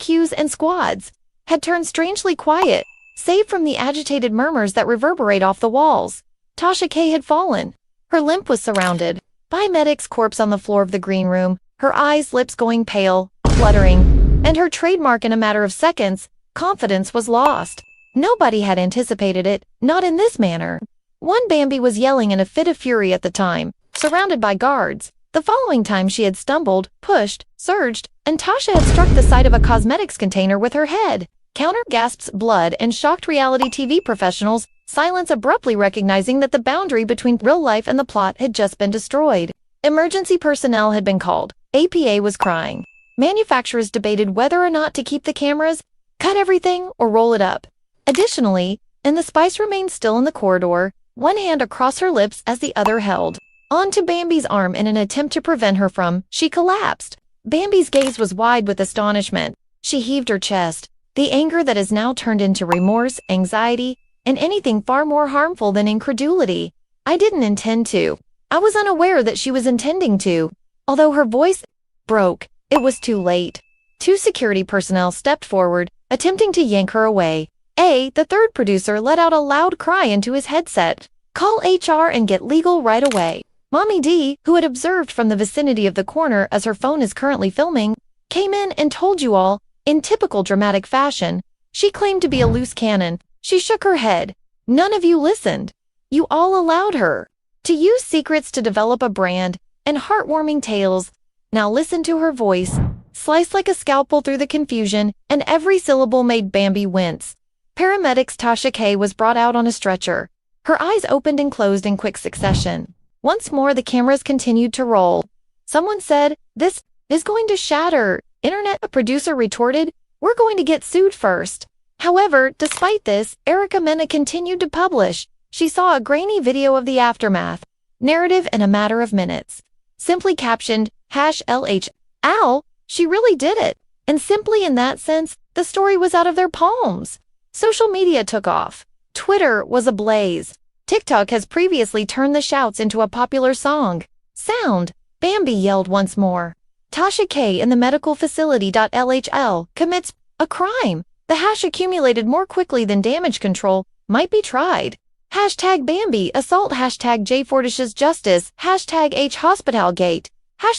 queues and squads, had turned strangely quiet, save from the agitated murmurs that reverberate off the walls. Tasha K had fallen. Her limp was surrounded by Medic's corpse on the floor of the green room, her eyes, lips going pale, fluttering, and her trademark in a matter of seconds, confidence was lost. Nobody had anticipated it, not in this manner. One Bambi was yelling in a fit of fury at the time, surrounded by guards. The following time she had stumbled, pushed, surged, and Tasha had struck the side of a cosmetics container with her head. Counter gasps blood and shocked reality TV professionals, silence abruptly recognizing that the boundary between real life and the plot had just been destroyed. Emergency personnel had been called. APA was crying. Manufacturers debated whether or not to keep the cameras, cut everything, or roll it up. Additionally, and the Spice remained still in the corridor, one hand across her lips as the other held onto Bambi's arm in an attempt to prevent her from, she collapsed. Bambi's gaze was wide with astonishment. She heaved her chest. The anger that has now turned into remorse, anxiety, and anything far more harmful than incredulity. I didn't intend to. I was unaware that she was intending to. Although her voice broke, it was too late. Two security personnel stepped forward, attempting to yank her away. The third producer let out a loud cry into his headset. Call HR and get legal right away. Mommy D, who had observed from the vicinity of the corner as her phone is currently filming, came in and told you all, in typical dramatic fashion. She claimed to be a loose cannon. She shook her head. None of you listened. You all allowed her to use secrets to develop a brand and heartwarming tales. Now listen to her voice, sliced like a scalpel through the confusion, and every syllable made Bambi wince. Paramedics Tasha K was brought out on a stretcher. Her eyes opened and closed in quick succession. Once more the cameras continued to roll. Someone said, "This is going to shatter." Internet, a producer retorted, "We're going to get sued first." However, despite this, Erica Mena continued to publish. She saw a grainy video of the aftermath. Narrative in a matter of minutes. Simply captioned, #LH. Ow, she really did it. And simply in that sense, the story was out of their palms. Social media took off. Twitter was ablaze. TikTok has previously turned the shouts into a popular song. Sound, Bambi yelled once more. Tasha K in the medical facility. LHL commits a crime. The hash accumulated more quickly than damage control might be tried. #Bambi assault. #J Fortish's justice. #H Hospitalgate.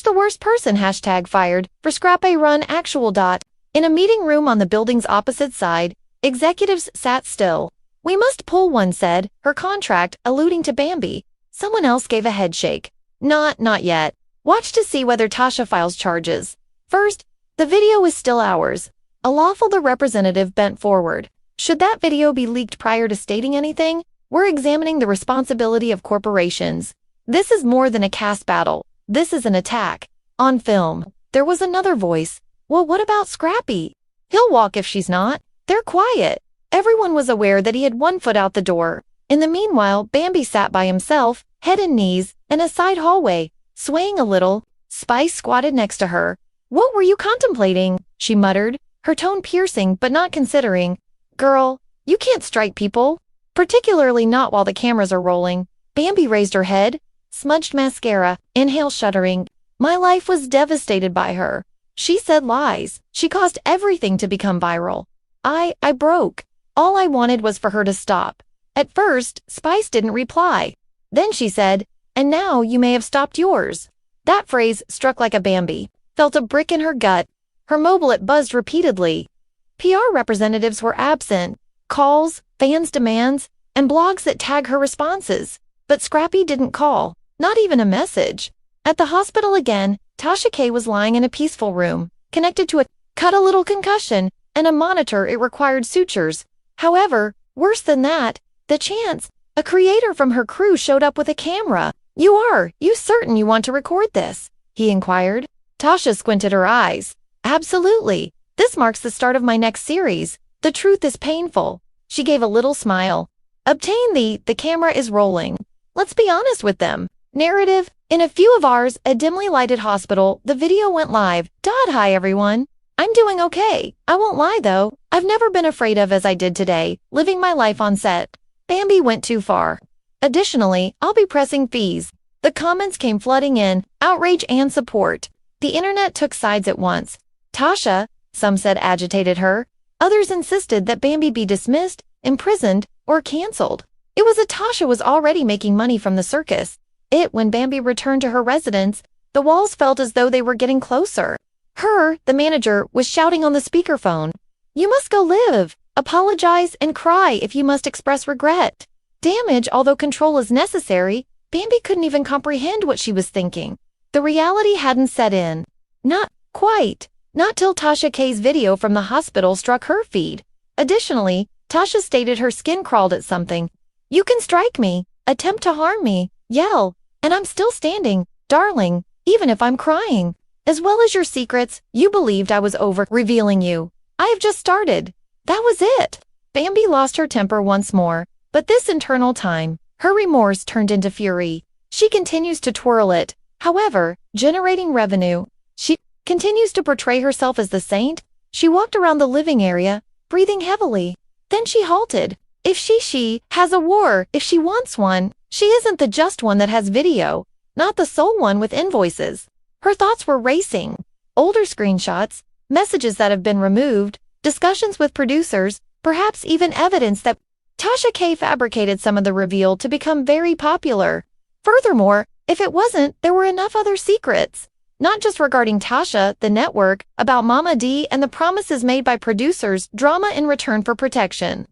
#the worst person. #fired for Scrappy run actual. In a meeting room on the building's opposite side, executives sat still. "We must pull," one said, her contract, alluding to Bambi. Someone else gave a head shake. Not yet. Watch to see whether Tasha files charges. First, the video is still ours. A lawful the representative bent forward. Should that video be leaked prior to stating anything, we're examining the responsibility of corporations. This is more than a cast battle. This is an attack. On film. There was another voice. Well, what about Scrappy? He'll walk if she's not. They're quiet. Everyone was aware that he had one foot out the door. In the meanwhile, Bambi sat by himself, head and knees, in a side hallway, swaying a little. Spice squatted next to her. "What were you contemplating?" she muttered, her tone piercing but not considering. "Girl, you can't strike people. Particularly not while the cameras are rolling." Bambi raised her head, smudged mascara, inhale shuddering. "My life was devastated by her. She said lies. She caused everything to become viral. I broke. All I wanted was for her to stop." At first, Spice didn't reply. Then she said, "And now you may have stopped yours." That phrase struck like a Bambi, felt a brick in her gut. Her mobile buzzed repeatedly. PR representatives were absent. Calls, fans' demands, and blogs that tag her responses. But Scrappy didn't call, not even a message. At the hospital again, Tasha K was lying in a peaceful room, connected to a cut a little concussion and a monitor it required sutures. However, worse than that, the chance, a creator from her crew showed up with a camera. You certain you want to record this?" he inquired. Tasha squinted her eyes. "Absolutely. This marks the start of my next series. The truth is painful." She gave a little smile. "Obtain the camera is rolling. Let's be honest with them." Narrative, in a few of ours, a dimly lighted hospital, the video went live. Hi everyone. I'm doing okay. I won't lie though. I've never been afraid of as I did today, living my life on set. Bambi went too far. Additionally, I'll be pressing fees. The comments came flooding in, outrage and support. The internet took sides at once. Tasha, Some said agitated her. Others insisted that Bambi be dismissed, imprisoned, or canceled. It was that Tasha was already making money from the circus. When Bambi returned to her residence, the walls felt as though they were getting closer. The manager, was shouting on the speakerphone. "You must go live, apologize, and cry if you must express regret." Damage, although control is necessary, Bambi couldn't even comprehend what she was thinking. The reality hadn't set in. Not quite. Not till Tasha K's video from the hospital struck her feed. Additionally, Tasha stated her skin crawled at something. "You can strike me, attempt to harm me, yell, and I'm still standing, darling, even if I'm crying. As well as your secrets, you believed I was over revealing you. I have just started." That was it. Bambi lost her temper once more, but this internal time, her remorse turned into fury. She continues to twirl it, however, generating revenue. She continues to portray herself as the saint. She walked around the living area, breathing heavily. Then she halted. If she has a war, if she wants one, she isn't the just one that has video, not the sole one with invoices. Her thoughts were racing. Older screenshots, messages that have been removed, discussions with producers, perhaps even evidence that Tasha K fabricated some of the reveal to become very popular. Furthermore, if it wasn't, there were enough other secrets. Not just regarding Tasha, the network, about Mama D and the promises made by producers, drama in return for protection.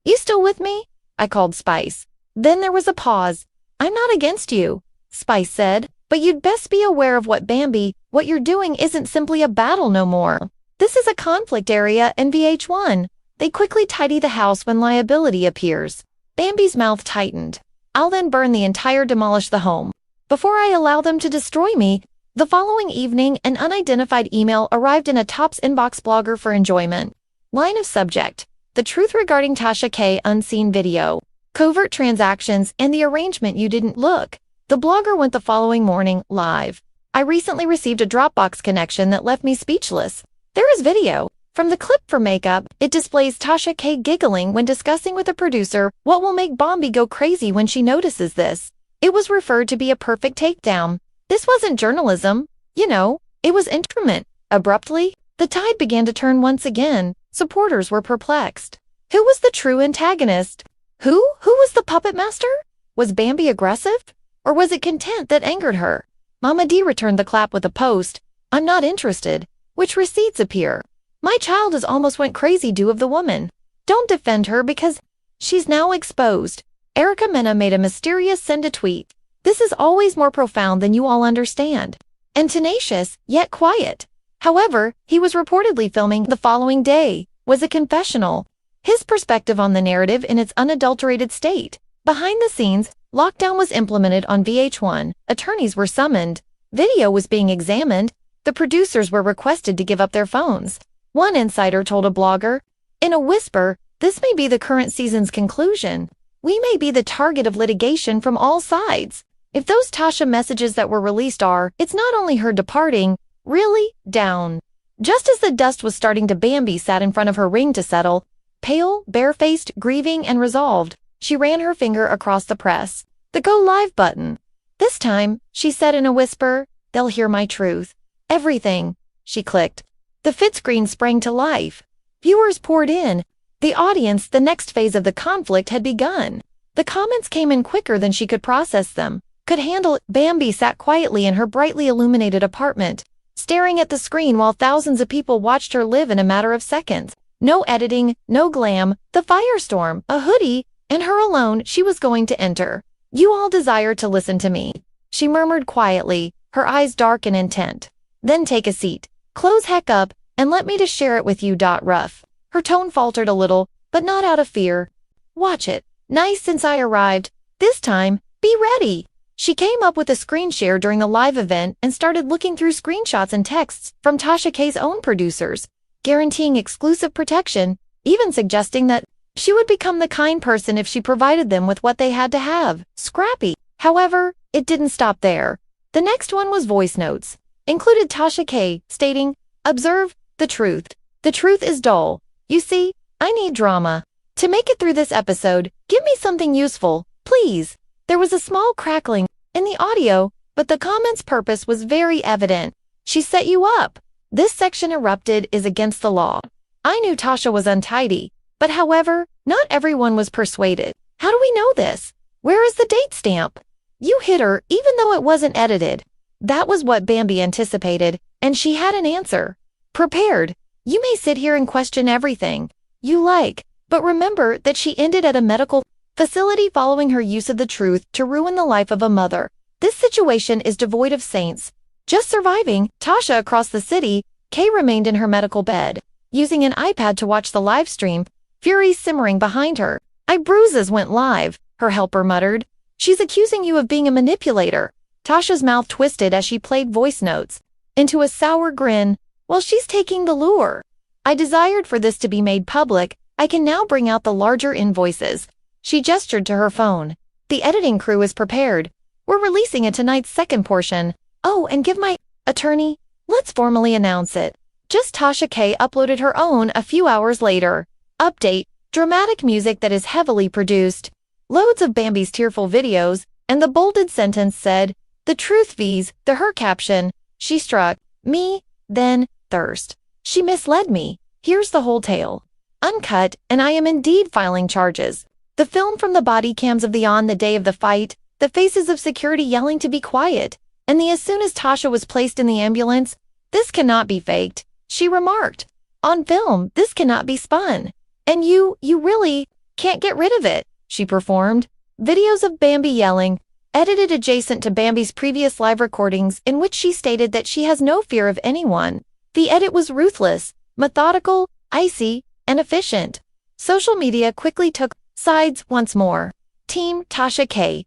"You still with me?" I called Spice. Then there was a pause. "I'm not against you," Spice said, "but you'd best be aware of what you're doing isn't simply a battle no more. This is a conflict area in VH1. They quickly tidy the house when liability appears." Bambi's mouth tightened. "I'll then burn the entire demolish the home. Before I allow them to destroy me." The following evening, an unidentified email arrived in a Top's inbox blogger for enjoyment. Line of subject: the truth regarding Tasha K unseen video, covert transactions, and the arrangement you didn't look. The blogger went the following morning, live. "I recently received a Dropbox connection that left me speechless. There is video. From the clip for makeup, it displays Tasha K giggling when discussing with a producer what will make Bambi go crazy when she notices this. It was referred to be a perfect takedown. This wasn't journalism, it was instrument." Abruptly, the tide began to turn once again. Supporters were perplexed. Who was the true antagonist? Who was the puppet master? Was Bambi aggressive? Or was it content that angered her? Mama D returned the clap with a post, "I'm not interested," which receipts appear. "My child has almost went crazy due of the woman. Don't defend her because she's now exposed." Erica Mena made a mysterious send a tweet. "This is always more profound than you all understand." And tenacious, yet quiet. However, he was reportedly filming the following day, was a confessional. His perspective on the narrative in its unadulterated state. Behind the scenes, lockdown was implemented on VH1, attorneys were summoned, video was being examined, the producers were requested to give up their phones. One insider told a blogger, in a whisper, "This may be the current season's conclusion. We may be the target of litigation from all sides. If those Tasha messages that were released it's not only her departing, really, down." Just as the dust was starting to, Bambi sat in front of her ring to settle. Pale, barefaced, grieving, and resolved, she ran her finger across the press. The Go Live button. "This time," she said in a whisper, "they'll hear my truth. Everything." She clicked. The fit screen sprang to life. Viewers poured in. The audience, the next phase of the conflict had begun. The comments came in quicker than she could process them. Could handle it. Bambi sat quietly in her brightly illuminated apartment, staring at the screen while thousands of people watched her live in a matter of seconds. No editing, no glam, the firestorm, a hoodie, and her alone. She was going to enter. "You all desire to listen to me," she murmured quietly, her eyes dark and intent. "Then take a seat, close heck up, and let me to share it with you. Rough." Her tone faltered a little, but not out of fear. "Watch it. Nice since I arrived. This time, be ready." She came up with a screen share during the live event and started looking through screenshots and texts from Tasha K's own producers, guaranteeing exclusive protection, even suggesting that she would become the kind person if she provided them with what they had to have, Scrappy. However, it didn't stop there. The next one was voice notes, included Tasha K, stating, "Observe the truth. The truth is dull. You see, I need drama. To make it through this episode, give me something useful, please." There was a small crackling in the audio, but the comment's purpose was very evident. "She set you up. This section erupted is against the law. I knew Tasha was untidy, but however, not everyone was persuaded. How do we know this? Where is the date stamp? You hit her even though it wasn't edited. That was what Bambi anticipated, and she had an answer. Prepared. You may sit here and question everything you like, but remember that she ended at a medical facility following her use of the truth to ruin the life of a mother. This situation is devoid of saints. Just surviving Tasha across the city, Kay remained in her medical bed, using an iPad to watch the live stream, fury simmering behind her. Bruises went live, her helper muttered. She's accusing you of being a manipulator. Tasha's mouth twisted as she played voice notes into a sour grin. Well, she's taking the lure. I desired for this to be made public. I can now bring out the larger invoices. She gestured to her phone. The editing crew is prepared. We're releasing it tonight's second portion. Oh, and give my attorney. Let's formally announce it. Just Tasha K uploaded her own a few hours later. Update. Dramatic music that is heavily produced. Loads of Bambi's tearful videos, and the bolded sentence said, "The truth vs. the her caption. She struck me, then thirst. She misled me. Here's the whole tale. Uncut, and I am indeed filing charges. The film from the body cams of the day of the fight, the faces of security yelling to be quiet, and as soon as Tasha was placed in the ambulance, this cannot be faked," she remarked. On film, this cannot be spun. And you really can't get rid of it, she performed. Videos of Bambi yelling, edited adjacent to Bambi's previous live recordings in which she stated that she has no fear of anyone. The edit was ruthless, methodical, icy, and efficient. Social media quickly took sides once more. Team Tasha K,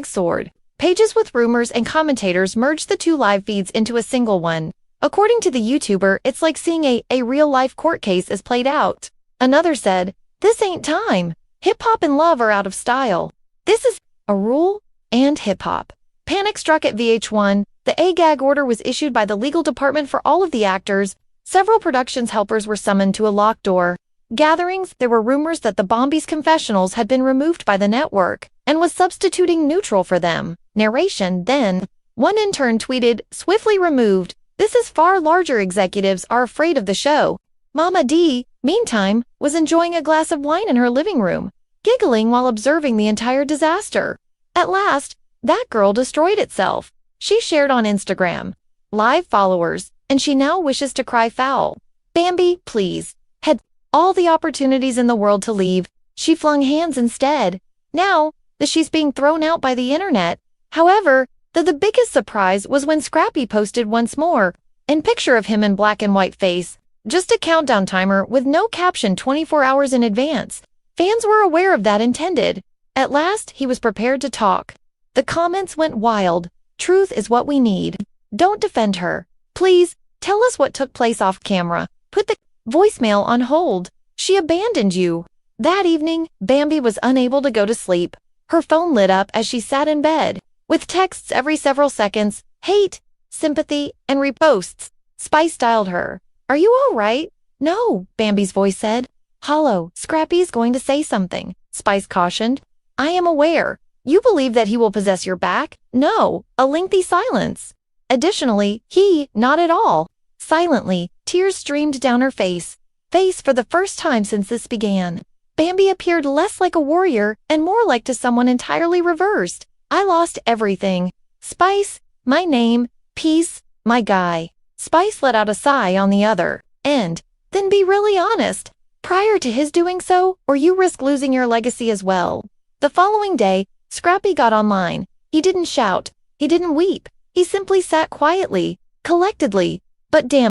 #sword. Pages with rumors and commentators merged the two live feeds into a single one. According to the YouTuber, it's like seeing a real-life court case is played out. Another said, "This ain't time. Hip-hop and love are out of style. This is a rule and hip-hop." Panic struck at VH1. The gag order was issued by the legal department for all of the actors. Several productions helpers were summoned to a locked door. Gatherings, there were rumors that the Bambi's confessionals had been removed by the network and was substituting neutral for them. Narration, then. One intern tweeted, "Swiftly removed. This is far larger. Executives are afraid of the show." Mama D, meantime, was enjoying a glass of wine in her living room, giggling while observing the entire disaster. At last, that girl destroyed itself. She shared on Instagram. Live followers, and she now wishes to cry foul. Bambi, please, had all the opportunities in the world to leave. She flung hands instead. Now, she's being thrown out by the internet. However, the biggest surprise was when Scrappy posted once more, a picture of him in black and white face. Just a countdown timer with no caption 24 hours in advance. Fans were aware of that intended. At last, he was prepared to talk. The comments went wild. Truth is what we need. Don't defend her. Please, tell us what took place off camera. Put the voicemail on hold. She abandoned you. That evening, Bambi was unable to go to sleep. Her phone lit up as she sat in bed, with texts every several seconds, hate, sympathy, and reposts. Spice dialed her. "Are you all right?" "No," Bambi's voice said. "Hollow, Scrappy's going to say something," Spice cautioned. "I am aware. You believe that he will possess your back?" "No," a lengthy silence. Additionally, he, not at all. Silently, tears streamed down her face for the first time since this began. Bambi appeared less like a warrior and more like to someone entirely reversed. "I lost everything. Spice, my name, peace, my guy." Spice let out a sigh on the other end. "Then be really honest. Prior to his doing so, or you risk losing your legacy as well." The following day, Scrappy got online. He didn't shout. He didn't weep. He simply sat quietly, collectedly. But damn